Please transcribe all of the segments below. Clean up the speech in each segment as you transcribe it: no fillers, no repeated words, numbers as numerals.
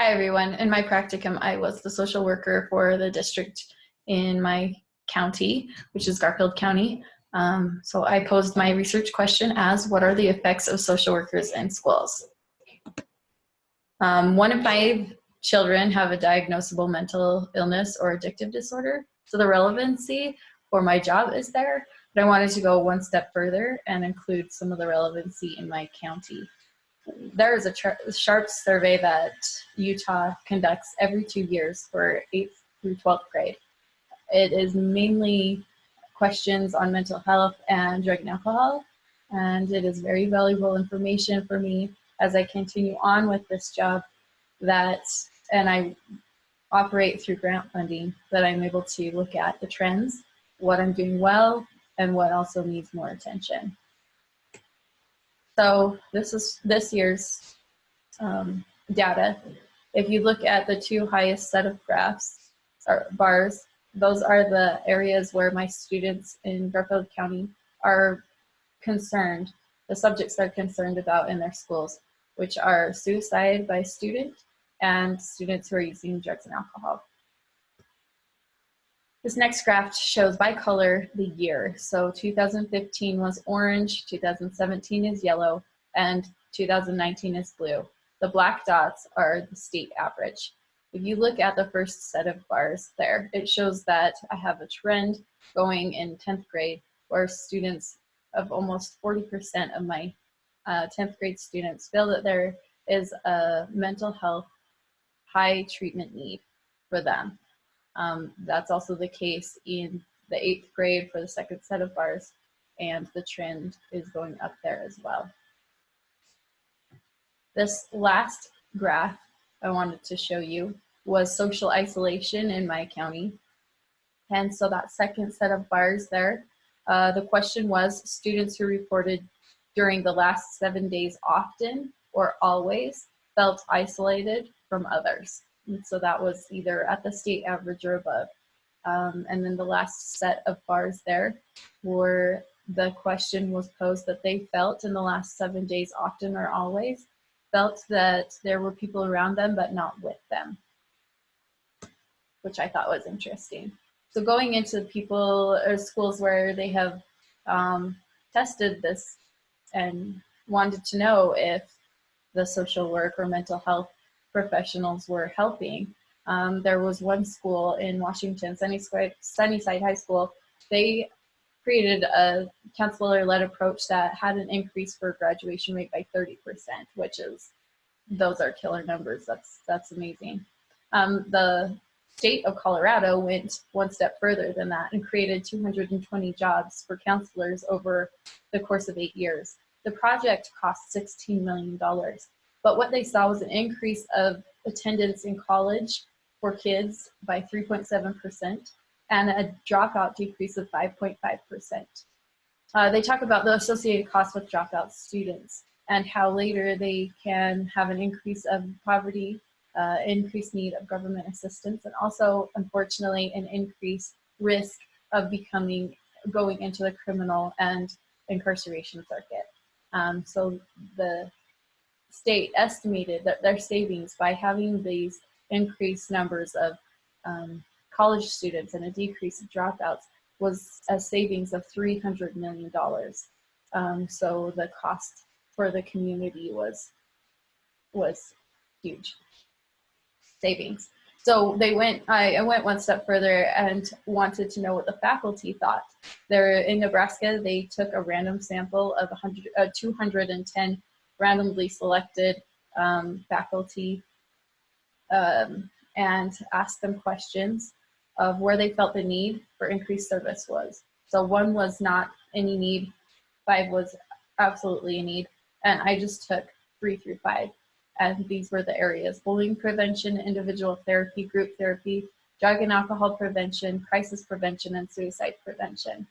Hi, everyone. In my practicum, I was the social worker for the district in my county, which is Garfield County. So I posed my research question as, what are the effects of social workers in schools? One in 5 children have a diagnosable mental illness or addictive disorder. So the relevancy for my job is there, but I wanted to go one step further and include some of the relevancy in my county. There is a SHARPS survey that Utah conducts every 2 years for 8th through 12th grade. It is mainly questions on mental health and drug and alcohol, and it is very valuable information for me as I continue on with this job, and I operate through grant funding, that I'm able to look at the trends, what I'm doing well, and what also needs more attention. So this is this year's data. If you look at the 2 highest set of graphs or bars, those are the areas where my students in Garfield County are concerned, the subjects they're concerned about in their schools, which are suicide by student and students who are using drugs and alcohol. This next graph shows by color the year. So 2015 was orange, 2017 is yellow, and 2019 is blue. The black dots are the state average. If you look at the first set of bars there, it shows that I have a trend going in 10th grade where students of almost 40% of my 10th grade students feel that there is a mental health high treatment need for them. That's also the case in the 8th grade for the second set of bars, and the trend is going up there as well. This last graph I wanted to show you was social isolation in my county. And so that second set of bars there, the question was students who reported during the last 7 days often or always felt isolated from others. And so that was either at the state average or above. And then the last set of bars there were, the question was posed that they felt in the last 7 days often or always felt that there were people around them but not with them, which I thought was interesting. So going into people or schools where they have tested this and wanted to know if the social work or mental health professionals were helping. There was one school in Washington, Sunnyside High School. They created a counselor-led approach that had an increase for graduation rate by 30%, which is, those are killer numbers. That's amazing. The state of Colorado went one step further than that and created 220 jobs for counselors over the course of 8 years. The project cost $16 million, but what they saw was an increase of attendance in college for kids by 3.7% and a dropout decrease of 5.5%. They talk about the associated costs with dropout students and how later they can have an increase of poverty, increased need of government assistance, and also, unfortunately, an increased risk of going into the criminal and incarceration circuit. So the state estimated that their savings by having these increased numbers of college students and a decrease of dropouts was a savings of $300 million. So the cost for the community was huge savings. So I went one step further and wanted to know what the faculty thought. In Nebraska, they took a random sample of 210 randomly selected faculty and asked them questions of where they felt the need for increased service was. So 1 was not any need, 5 was absolutely a need, and I just took 3 through 5. And these were the areas: bullying prevention, individual therapy, group therapy, drug and alcohol prevention, crisis prevention, and suicide prevention.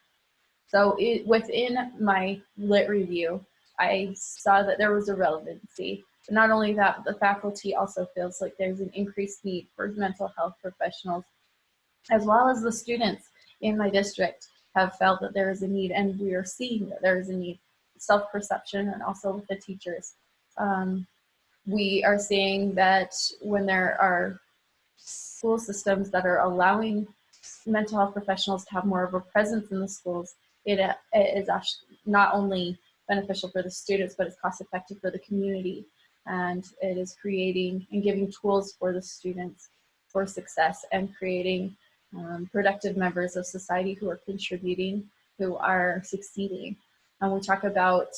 So within my lit review, I saw that there was a relevancy. Not only that, but the faculty also feels like there's an increased need for mental health professionals, as well as the students in my district have felt that there is a need, and we are seeing that there is a need, self-perception, and also with the teachers. we are seeing that when there are school systems that are allowing mental health professionals to have more of a presence in the schools, it is actually not only beneficial for the students, but it's cost effective for the community. And it is creating and giving tools for the students for success and creating productive members of society who are contributing, who are succeeding. And we talk about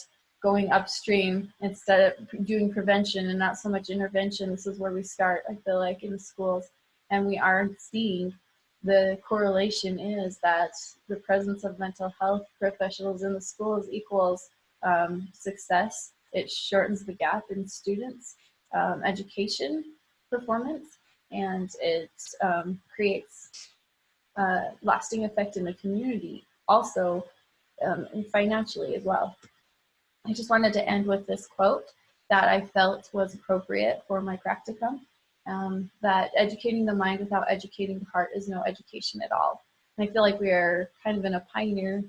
going upstream instead of doing prevention and not so much intervention. This is where we start, I feel like, in the schools. And we are seeing the correlation is that the presence of mental health professionals in the schools equals success. It shortens the gap in students' education performance, and it creates lasting effect in the community, also and financially as well. I just wanted to end with this quote that I felt was appropriate for my practicum, that educating the mind without educating the heart is no education at all. And I feel like we are kind of in a pioneer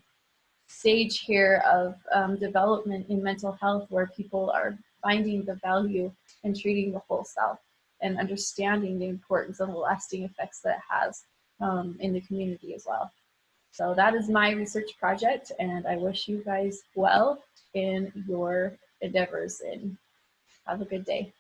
stage here of development in mental health, where people are finding the value in treating the whole self and understanding the importance of the lasting effects that it has in the community as well. So that is my research project, and I wish you guys well in your endeavors, and have a good day.